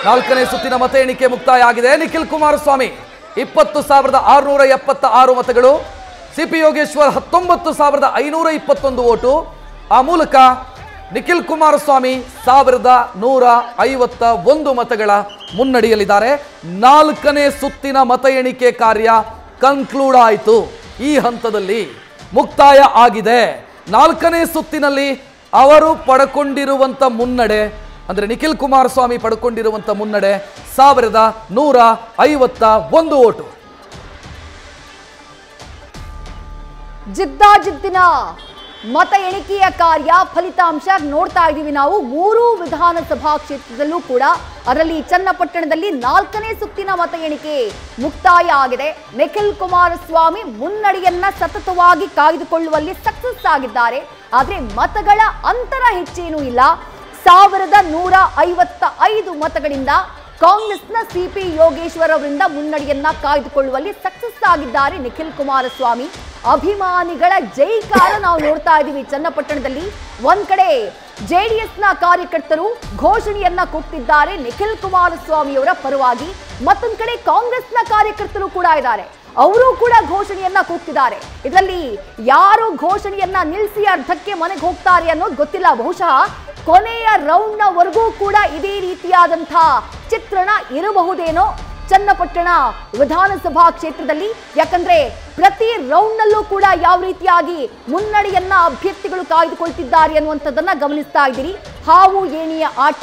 ನಾಲ್ಕನೇ ಸುತ್ತಿನ ಮತ ಎಣಿಕೆ ಮುಕ್ತಾಯ ಆಗಿದೆ. ನಿಖಿಲ್ ಕುಮಾರಸ್ವಾಮಿ 20,676 ಮತಗಳು, ಸಿಪಿ ಯೋಗೇಶ್ವರ್ 19,521 ವೋಟು. ಆ ಮೂಲಕ ನಿಖಿಲ್ ಕುಮಾರಸ್ವಾಮಿ 1,151 ಮತಗಳ ಮುನ್ನಡೆಯಲಿದ್ದಾರೆ. ನಾಲ್ಕನೇ ಸುತ್ತಿನ ಮತ ಎಣಿಕೆ ಕಾರ್ಯ ಕನ್ಕ್ಲೂಡ್ ಆಯಿತು. ಈ ಹಂತದಲ್ಲಿ ಮುಕ್ತಾಯ ಆಗಿದೆ. ನಾಲ್ಕನೇ ಸುತ್ತಿನಲ್ಲಿ ಅವರು ಪಡ್ಕೊಂಡಿರುವಂತ ಮುನ್ನಡೆ ಅಂದ್ರೆ ನಿಖಿಲ್ ಕುಮಾರಸ್ವಾಮಿ ಪಡ್ಕೊಂಡಿರುವಂತ ಮುನ್ನಡೆ 1,151 ವೋಟು. ಜಿದ್ದಾಜಿದ್ದಿನ ಮತ ಎಣಿಕೆಯ ಕಾರ್ಯ ಫಲಿತಾಂಶ ನೋಡ್ತಾ ಇದ್ದೀವಿ ನಾವು. 3 ವಿಧಾನಸಭಾ ಕ್ಷೇತ್ರದಲ್ಲೂ ಕೂಡ, ಅದರಲ್ಲಿ ಚನ್ನಪಟ್ಟಣದಲ್ಲಿ 4ನೇ ಸುತ್ತಿನ ಮತ ಎಣಿಕೆ ಮುಕ್ತಾಯ ಆಗಿದೆ. ನಿಖಿಲ್ ಕುಮಾರಸ್ವಾಮಿ ಮುನ್ನಡೆಯನ್ನ ಸತತವಾಗಿ ಕಾಯ್ದುಕೊಳ್ಳುವಲ್ಲಿ ಸಕ್ಸಸ್ ಆಗಿದ್ದಾರೆ. ಆದ್ರೆ ಮತಗಳ ಅಂತರ ಹೆಚ್ಚೇನೂ ಇಲ್ಲ. 1,155 ಮತಗಳಿಂದ ಕಾಂಗ್ರೆಸ್ನ ಸಿಪಿ ಯೋಗೇಶ್ವರ್ ಅವರಿಂದ ಮುನ್ನಡೆಯನ್ನ ಕಾಯ್ದುಕೊಳ್ಳುವಲ್ಲಿ ಸಕ್ಸಸ್ ಆಗಿದ್ದಾರೆ ನಿಖಿಲ್ ಕುಮಾರಸ್ವಾಮಿ. ಅಭಿಮಾನಿಗಳ ಜೈಕಾರ ನಾವು ನೋಡ್ತಾ ಇದ್ದೀವಿ ಚನ್ನಪಟ್ಟಣದಲ್ಲಿ. ಒಂದ್ ಕಡೆ ಜೆಡಿಎಸ್ನ ಕಾರ್ಯಕರ್ತರು ಘೋಷಣೆಯನ್ನ ಕೂಗ್ತಿದ್ದಾರೆ ನಿಖಿಲ್ ಕುಮಾರಸ್ವಾಮಿ ಅವರ ಪರವಾಗಿ, ಮತ್ತೊಂದ್ ಕಡೆ ಕಾಂಗ್ರೆಸ್ನ ಕಾರ್ಯಕರ್ತರು ಕೂಡ ಇದ್ದಾರೆ, ಅವರು ಕೂಡ ಘೋಷಣೆಯನ್ನ ಕೂಗ್ತಿದ್ದಾರೆ. ಇದರಲ್ಲಿ ಯಾರು ಘೋಷಣೆಯನ್ನ ನಿಲ್ಲಿಸಿ ಅರ್ಧಕ್ಕೆ ಮನೆಗೆ ಹೋಗ್ತಾರೆ ಅನ್ನೋದು ಗೊತ್ತಿಲ್ಲ. ಬಹುಶಃ ಕೊನೆಯ ರೌಂಡ್ ನವರೆಗೂ ಕೂಡ ಇದೇ ರೀತಿಯಾದಂತಹ ಚಿತ್ರಣ ಇರಬಹುದೇನೋ ಚನ್ನಪಟ್ಟಣ ವಿಧಾನಸಭಾ ಕ್ಷೇತ್ರದಲ್ಲಿ. ಯಾಕಂದ್ರೆ ಪ್ರತಿ ರೌಂಡ್ ನಲ್ಲೂ ಕೂಡ ಯಾವ ರೀತಿಯಾಗಿ ಮುನ್ನಡೆಯನ್ನ ಅಭ್ಯರ್ಥಿಗಳು ಕಾಯ್ದುಕೊಳ್ತಿದ್ದಾರೆ ಅನ್ನುವಂಥದ್ದನ್ನ ಗಮನಿಸ್ತಾ ಇದ್ದೀರಿ. ಹಾವು ಏಣಿಯ ಆಟ.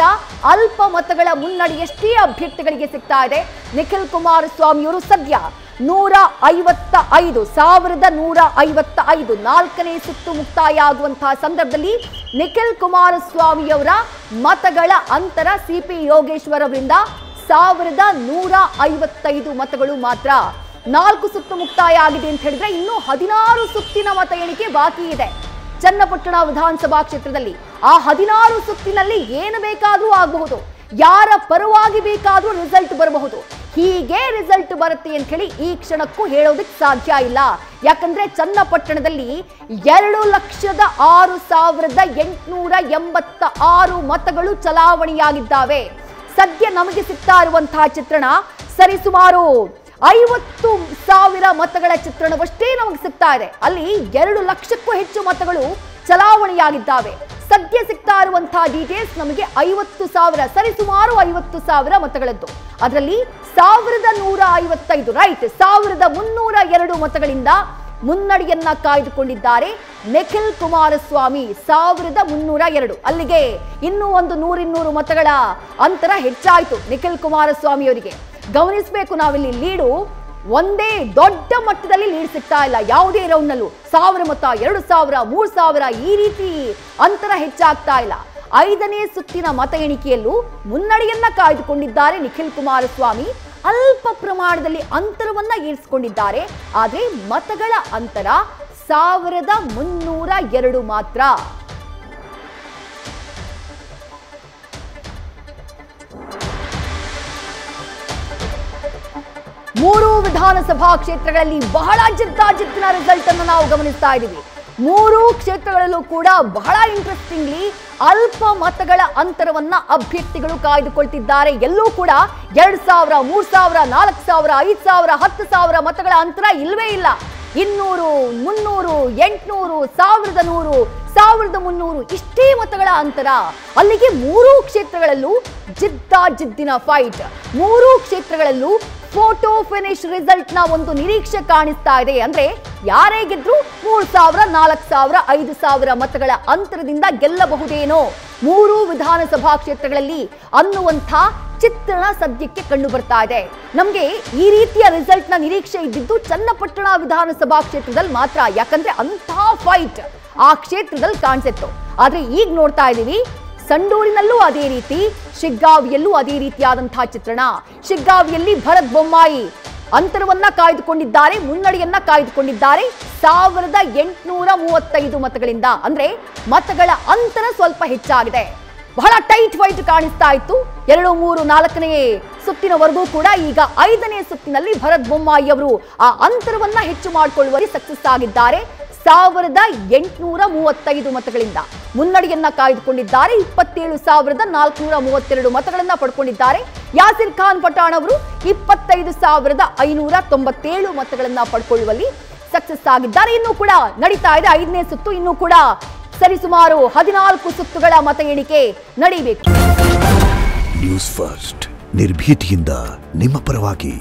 ಅಲ್ಪ ಮತಗಳ ಮುನ್ನಡೆಯಷ್ಟೇ ಅಭ್ಯರ್ಥಿಗಳಿಗೆ ಸಿಗ್ತಾ ಇದೆ. ನಿಖಿಲ್ ಕುಮಾರಸ್ವಾಮಿ ಅವರು ಸದ್ಯ 1,155 4ನೇ ಸುತ್ತು ಮುಕ್ತಾಯ ಆಗುವಂತಹ ಸಂದರ್ಭದಲ್ಲಿ ನಿಖಿಲ್ ಕುಮಾರಸ್ವಾಮಿ ಅವರ ಮತಗಳ ಅಂತರ ಸಿಪಿ ಯೋಗೇಶ್ವರ್ ಅವರಿಂದ 1,155 ಮತಗಳು ಮಾತ್ರ. 4 ಸುತ್ತು ಮುಕ್ತಾಯ ಆಗಿದೆ ಅಂತ ಹೇಳಿದ್ರೆ ಇನ್ನು 16 ಸುತ್ತಿನ ಮತ ಎಣಿಕೆ ಬಾಕಿ ಇದೆ ಚನ್ನಪಟ್ಟಣ ವಿಧಾನಸಭಾ ಕ್ಷೇತ್ರದಲ್ಲಿ. ಆ 16 ಸುತ್ತಿನಲ್ಲಿ ಏನು ಬೇಕಾದ್ರೂ ಆಗಬಹುದು, ಯಾರ ಪರವಾಗಿ ಬೇಕಾದ್ರೂ ರಿಸಲ್ಟ್ ಬರಬಹುದು. ಹೀಗೆ ರಿಸಲ್ಟ್ ಬರುತ್ತೆ ಅಂತ ಹೇಳಿ ಈ ಕ್ಷಣಕ್ಕೂ ಹೇಳೋದಕ್ಕೆ ಸಾಧ್ಯ ಇಲ್ಲ. ಯಾಕಂದ್ರೆ ಚನ್ನಪಟ್ಟಣದಲ್ಲಿ 2,06,886 ಮತಗಳು ಚಲಾವಣೆಯಾಗಿದ್ದಾವೆ. ಸದ್ಯ ನಮಗೆ ಸಿಗ್ತಾ ಇರುವಂತಹ ಚಿತ್ರಣ ಸರಿಸುಮಾರು 50,000 ಮತಗಳ ಚಿತ್ರಣವಷ್ಟೇ ನಮಗೆ ಸಿಗ್ತಾ ಇದೆ. ಅಲ್ಲಿ 2 ಲಕ್ಷಕ್ಕೂ ಹೆಚ್ಚು ಮತಗಳು ಚಲಾವಣೆಯಾಗಿದ್ದಾವೆ. ಸದ್ಯ ಸಿಗ್ತಾ ಇರುವಂತಹ ಡೀಟೇಲ್ಸ್ ನಮಗೆ 50,000 ಸರಿಸುಮಾರು 50,000 ಮತಗಳದ್ದು. ಅದರಲ್ಲಿ 1,155 ರೈಟ್ 1,302 ಮತಗಳಿಂದ ಮುನ್ನಡೆಯನ್ನ ಕಾಯ್ದುಕೊಂಡಿದ್ದಾರೆ ನಿಖಿಲ್ ಕುಮಾರಸ್ವಾಮಿ. 1,302 ಅಲ್ಲಿಗೆ ಇನ್ನೂ ಒಂದು 100-200 ಮತಗಳ ಅಂತರ ಹೆಚ್ಚಾಯಿತು ನಿಖಿಲ್ ಕುಮಾರಸ್ವಾಮಿ ಅವರಿಗೆ. ಗಮನಿಸಬೇಕು ನಾವಿಲ್ಲಿ ಲೀಡು ಒಂದೇ ದೊಡ್ಡ ಮಟ್ಟದಲ್ಲಿ ಲೀಡ್ ಸಿಗ್ತಾ ಇಲ್ಲ ಯಾವುದೇ ರೌಂಡ್ ನಲ್ಲೂ. 1,000 ಮತ 2,000 3,000 ಈ ರೀತಿ ಅಂತರ ಹೆಚ್ಚಾಗ್ತಾ ಇಲ್ಲ. 5ನೇ ಸುತ್ತಿನ ಮತ ಎಣಿಕೆಯಲ್ಲೂ ಮುನ್ನಡೆಯನ್ನ ಕಾಯ್ದುಕೊಂಡಿದ್ದಾರೆ ನಿಖಿಲ್ ಕುಮಾರಸ್ವಾಮಿ. ಅಲ್ಪ ಪ್ರಮಾಣದಲ್ಲಿ ಅಂತರವನ್ನ ಏರಿಸಿಕೊಂಡಿದ್ದಾರೆ. ಆದ್ರೆ ಮತಗಳ ಅಂತರ 1,302 ಮಾತ್ರ. ಮೂರು ವಿಧಾನಸಭಾ ಕ್ಷೇತ್ರಗಳಲ್ಲಿ ಬಹಳ ಜಿದ್ದಾಜಿದ್ದಿನ ರಿಸಲ್ಟ್ ಅನ್ನು ನಾವು ಗಮನಿಸ್ತಾ ಇದ್ದೀವಿ. 3 ಕ್ಷೇತ್ರಗಳಲ್ಲೂ ಕೂಡ ಬಹಳ ಇಂಟ್ರೆಸ್ಟಿಂಗ್ಲಿ ಅಲ್ಪ ಮತಗಳ ಅಂತರವನ್ನ ಅಭ್ಯರ್ಥಿಗಳು ಕಾಯ್ದುಕೊಳ್ತಿದ್ದಾರೆ. ಎಲ್ಲೂ ಕೂಡ 2,000 3,000 4,000 5,000 10,000 ಮತಗಳ ಅಂತರ ಇಲ್ವೇ ಇಲ್ಲ. 200 300 800 1,100 1,300 ಇಷ್ಟೇ ಮತಗಳ ಅಂತರ. ಅಲ್ಲಿಗೆ 3 ಕ್ಷೇತ್ರಗಳಲ್ಲೂ ಜಿದ್ದಾಜಿದ್ದಿನ ಫೈಟ್. 3 ಕ್ಷೇತ್ರಗಳಲ್ಲೂ ಫೋಟೋ ಫಿನಿಶ್ ರಿಸಲ್ಟ್ ನ ಒಂದು ನಿರೀಕ್ಷೆ ಕಾಣಿಸ್ತಾ ಇದೆ. ಅಂದ್ರೆ ಯಾರೇ ಗೆದ್ರು 3,000 4,000 5,000 ಮತಗಳ ಅಂತರದಿಂದ ಗೆಲ್ಲಬಹುದೇನೋ 3 ವಿಧಾನಸಭಾ ಕ್ಷೇತ್ರಗಳಲ್ಲಿ ಅನ್ನುವಂಥ ಚಿತ್ರಣ ಸದ್ಯಕ್ಕೆ ಕಂಡು ಬರ್ತಾ ಇದೆ. ನಮ್ಗೆ ಈ ರೀತಿಯ ರಿಸಲ್ಟ್ ನ ನಿರೀಕ್ಷೆ ಇದ್ದಿದ್ದು ಚನ್ನಪಟ್ಟಣ ವಿಧಾನಸಭಾ ಕ್ಷೇತ್ರದಲ್ಲಿ ಮಾತ್ರ. ಯಾಕಂದ್ರೆ ಅಂತಹ ಫೈಟ್ ಆ ಕ್ಷೇತ್ರದಲ್ಲಿ ಕಾಣಿಸಿತ್ತು. ಆದ್ರೆ ಈಗ ನೋಡ್ತಾ ಇದೀವಿ ಸಂಡೂರಿನಲ್ಲೂ ಅದೇ ರೀತಿ, ಶಿಗ್ಗಾವಿಯಲ್ಲೂ ಅದೇ ರೀತಿಯಾದಂತಹ ಚಿತ್ರಣ. ಶಿಗ್ಗಾವಿಯಲ್ಲಿ ಭರತ್ ಬೊಮ್ಮಾಯಿ ಅಂತರವನ್ನ ಕಾಯ್ದುಕೊಂಡಿದ್ದಾರೆ, ಮುನ್ನಡೆಯನ್ನ ಕಾಯ್ದುಕೊಂಡಿದ್ದಾರೆ 1,835 ಮತಗಳಿಂದ. ಅಂದ್ರೆ ಮತಗಳ ಅಂತರ ಸ್ವಲ್ಪ ಹೆಚ್ಚಾಗಿದೆ. ಬಹಳ ಟೈಟ್ ಫೈಟ್ ಕಾಣಿಸ್ತಾ ಇತ್ತು 2 3 4ನೇ ಸುತ್ತಿನವರೆಗೂ ಕೂಡ. ಈಗ 5ನೇ ಸುತ್ತಿನಲ್ಲಿ ಭರತ್ ಬೊಮ್ಮಾಯಿ ಅವರು ಆ ಅಂತರವನ್ನ ಹೆಚ್ಚು ಮಾಡಿಕೊಳ್ಳುವಲ್ಲಿ ಸಕ್ಸಸ್ ಆಗಿದ್ದಾರೆ. 1835 ಮತಗಳಿಂದ ಮುನ್ನಡೆಯನ್ನ ಕಾಯ್ದುಕೊಂಡಿದ್ದಾರೆ. 27,432 ಮತಗಳನ್ನ ಪಡ್ಕೊಂಡಿದ್ದಾರೆ. ಯಾಸಿರ್ ಖಾನ್ ಪಠಾಣ್ ಅವರು 25,597 ಮತಗಳನ್ನ ಪಡ್ಕೊಳ್ಳುವಲ್ಲಿ ಸಕ್ಸಸ್ ಆಗಿದ್ದಾರೆ. ಇನ್ನು ಕೂಡ ನಡೀತಾ ಇದೆ 5ನೇ ಸುತ್ತು. ಇನ್ನು ಕೂಡ ಸರಿಸುಮಾರು 14 ಸುತ್ತುಗಳ ಮತ ಎಣಿಕೆ ನಡೆಯಬೇಕು. ನ್ಯೂಸ್ ಫಸ್ಟ್ ನಿರ್ಭೀತಿಯಿಂದ ನಿಮ್ಮ ಪರವಾಗಿ.